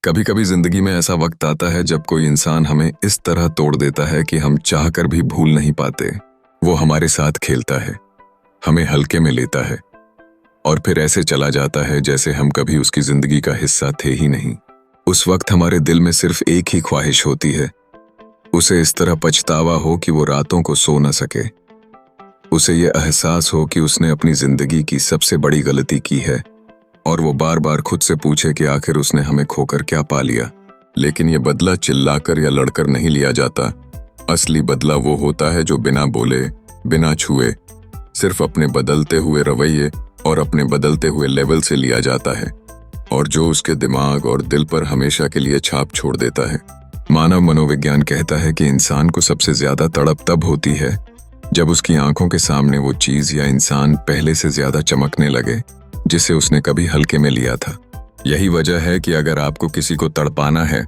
कभी कभी जिंदगी में ऐसा वक्त आता है जब कोई इंसान हमें इस तरह तोड़ देता है कि हम चाहकर भी भूल नहीं पाते। वो हमारे साथ खेलता है, हमें हल्के में लेता है और फिर ऐसे चला जाता है जैसे हम कभी उसकी जिंदगी का हिस्सा थे ही नहीं। उस वक्त हमारे दिल में सिर्फ एक ही ख्वाहिश होती है, उसे इस तरह पछतावा हो कि वो रातों को सो न सके। उसे ये एहसास हो कि उसने अपनी जिंदगी की सबसे बड़ी गलती की है और वो बार बार खुद से पूछे कि आखिर उसने हमें खोकर क्या पा लिया। लेकिन ये बदला चिल्लाकर या लड़कर नहीं लिया जाता। असली बदला वो होता है जो बिना बोले, बिना छुए, सिर्फ अपने बदलते हुए रवैये और अपने बदलते हुए लेवल से लिया जाता है और जो उसके दिमाग और दिल पर हमेशा के लिए छाप छोड़ देता है। मानव मनोविज्ञान कहता है कि इंसान को सबसे ज्यादा तड़प तब होती है जब उसकी आंखों के सामने वो चीज या इंसान पहले से ज्यादा चमकने लगे जिसे उसने कभी हल्के में लिया था। यही वजह है कि अगर आपको किसी को तड़पाना है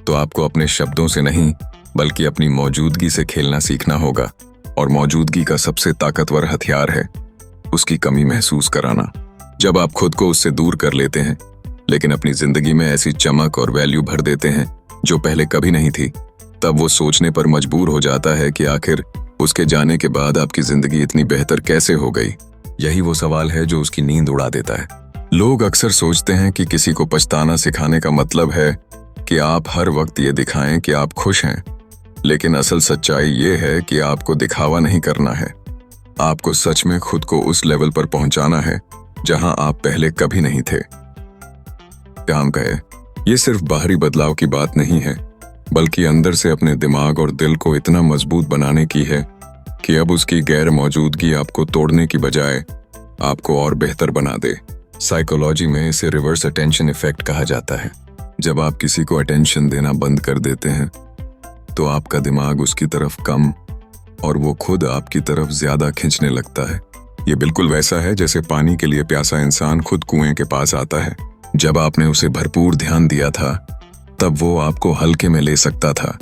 तो आपको अपने शब्दों से नहीं बल्कि अपनी मौजूदगी से खेलना सीखना होगा। और मौजूदगी का सबसे ताकतवर हथियार है उसकी कमी महसूस कराना। जब आप खुद को उससे दूर कर लेते हैं लेकिन अपनी जिंदगी में ऐसी चमक और वैल्यू भर देते हैं जो पहले कभी नहीं थी, तब वो सोचने पर मजबूर हो जाता है कि आखिर उसके जाने के बाद आपकी जिंदगी इतनी बेहतर कैसे हो गई। यही वो सवाल है जो उसकी नींद उड़ा देता है। लोग अक्सर सोचते हैं कि किसी को पछताना सिखाने का मतलब है कि आप हर वक्त ये दिखाएं कि आप खुश हैं, लेकिन असल सच्चाई ये है कि आपको दिखावा नहीं करना है। आपको सच में खुद को उस लेवल पर पहुंचाना है जहां आप पहले कभी नहीं थे। काम कहे, ये सिर्फ बाहरी बदलाव की बात नहीं है, बल्कि अंदर से अपने दिमाग और दिल को इतना मजबूत बनाने की है कि अब उसकी गैर मौजूदगी आपको तोड़ने की बजाय आपको और बेहतर बना दे। साइकोलॉजी में इसे रिवर्स अटेंशन इफेक्ट कहा जाता है। जब आप किसी को अटेंशन देना बंद कर देते हैं तो आपका दिमाग उसकी तरफ कम और वो खुद आपकी तरफ ज्यादा खींचने लगता है। ये बिल्कुल वैसा है जैसे पानी के लिए प्यासा इंसान खुद कुएं के पास आता है। जब आपने उसे भरपूर ध्यान दिया था तब वो आपको हल्के में ले सकता था,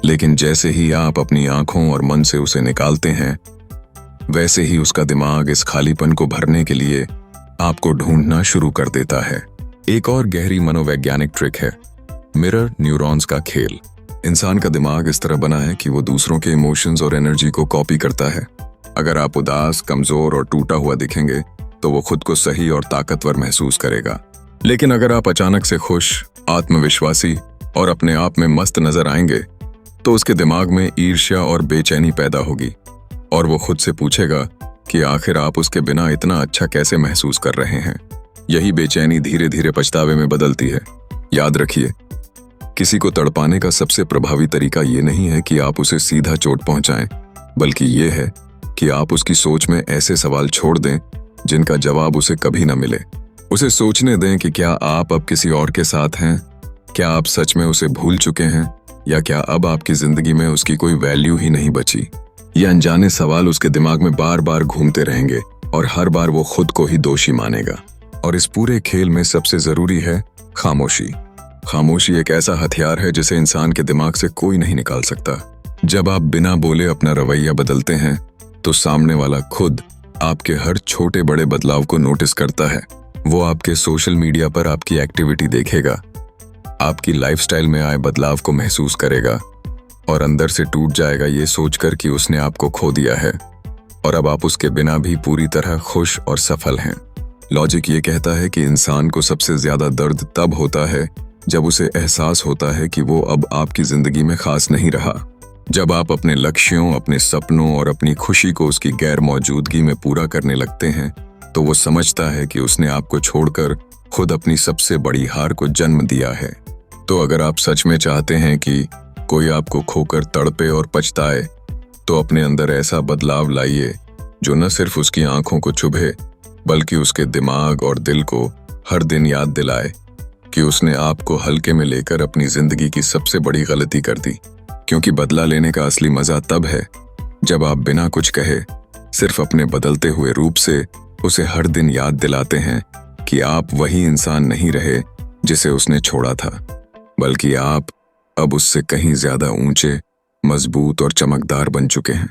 लेकिन जैसे ही आप अपनी आंखों और मन से उसे निकालते हैं वैसे ही उसका दिमाग इस खालीपन को भरने के लिए आपको ढूंढना शुरू कर देता है। एक और गहरी मनोवैज्ञानिक ट्रिक है मिरर न्यूरॉन्स का खेल। इंसान का दिमाग इस तरह बना है कि वो दूसरों के इमोशंस और एनर्जी को कॉपी करता है। अगर आप उदास, कमजोर और टूटा हुआ दिखेंगे तो वो खुद को सही और ताकतवर महसूस करेगा। लेकिन अगर आप अचानक से खुश, आत्मविश्वासी और अपने आप में मस्त नजर आएंगे तो उसके दिमाग में ईर्ष्या और बेचैनी पैदा होगी और वो खुद से पूछेगा कि आखिर आप उसके बिना इतना अच्छा कैसे महसूस कर रहे हैं। यही बेचैनी धीरे धीरे पछतावे में बदलती है। याद रखिए, किसी को तड़पाने का सबसे प्रभावी तरीका ये नहीं है कि आप उसे सीधा चोट पहुंचाएं, बल्कि ये है कि आप उसकी सोच में ऐसे सवाल छोड़ दें जिनका जवाब उसे कभी न मिले। उसे सोचने दें कि क्या आप अब किसी और के साथ हैं, क्या आप सच में उसे भूल चुके हैं, या क्या अब आपकी जिंदगी में उसकी कोई वैल्यू ही नहीं बची। ये अनजाने सवाल उसके दिमाग में बार बार घूमते रहेंगे और हर बार वो खुद को ही दोषी मानेगा। और इस पूरे खेल में सबसे जरूरी है खामोशी। खामोशी एक ऐसा हथियार है जिसे इंसान के दिमाग से कोई नहीं निकाल सकता। जब आप बिना बोले अपना रवैया बदलते हैं तो सामने वाला खुद आपके हर छोटे बड़े बदलाव को नोटिस करता है। वो आपके सोशल मीडिया पर आपकी एक्टिविटी देखेगा, आपकी लाइफस्टाइल में आए बदलाव को महसूस करेगा और अंदर से टूट जाएगा ये सोचकर कि उसने आपको खो दिया है और अब आप उसके बिना भी पूरी तरह खुश और सफल हैं। लॉजिक ये कहता है कि इंसान को सबसे ज्यादा दर्द तब होता है जब उसे एहसास होता है कि वो अब आपकी जिंदगी में खास नहीं रहा। जब आप अपने लक्ष्यों, अपने सपनों और अपनी खुशी को उसकी गैर मौजूदगी में पूरा करने लगते हैं तो वो समझता है कि उसने आपको छोड़कर खुद अपनी सबसे बड़ी हार को जन्म दिया है। तो अगर आप सच में चाहते हैं कि कोई आपको खोकर तड़पे और पछताए तो अपने अंदर ऐसा बदलाव लाइए जो न सिर्फ उसकी आंखों को चुभे बल्कि उसके दिमाग और दिल को हर दिन याद दिलाए कि उसने आपको हल्के में लेकर अपनी जिंदगी की सबसे बड़ी गलती कर दी। क्योंकि बदला लेने का असली मजा तब है जब आप बिना कुछ कहे सिर्फ अपने बदलते हुए रूप से उसे हर दिन याद दिलाते हैं कि आप वही इंसान नहीं रहे जिसे उसने छोड़ा था, बल्कि आप अब उससे कहीं ज्यादा ऊंचे, मजबूत और चमकदार बन चुके हैं।